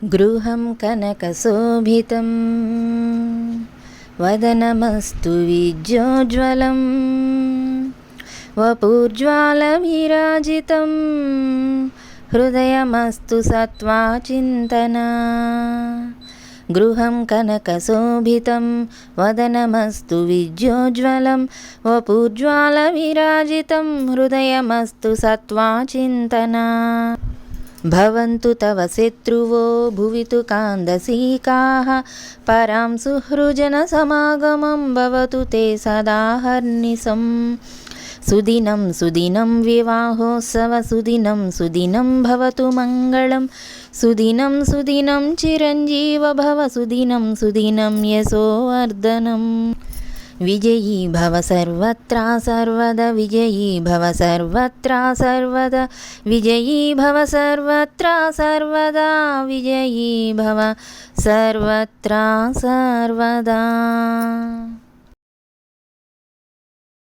గృహం కనకశోభితం వదనమస్తు విద్యోజ్వలం వపూర్జ్వాలవిరాజితం హృదయమస్తు సత్వాచింతన. గృహం కనకశోభితం వదనమస్తు విద్యోజ్వలం వపూర్జ్వాలవిరాజితం హృదయమస్తు సత్వాచింతన. భవంతు తవ శత్రువో భువితు కాందసీకాః పరాం సుహృజన సమాగమం భవతు తే సదాహర్నిశం. సుదినం సుదినం వివాహోత్సవ సుదినం సుదినం భవతు మంగళం సుదినం సుదినం చిరంజీవ భవ సుదినం సుదినం యశోవర్ధనం. విజయీ భవ సర్వత్రా సర్వదా విజయీ భవ సర్వత్రా సర్వదా విజయీ భవ సర్వత్రా సర్వదా విజయీ భవ సర్వత్రా సర్వదా.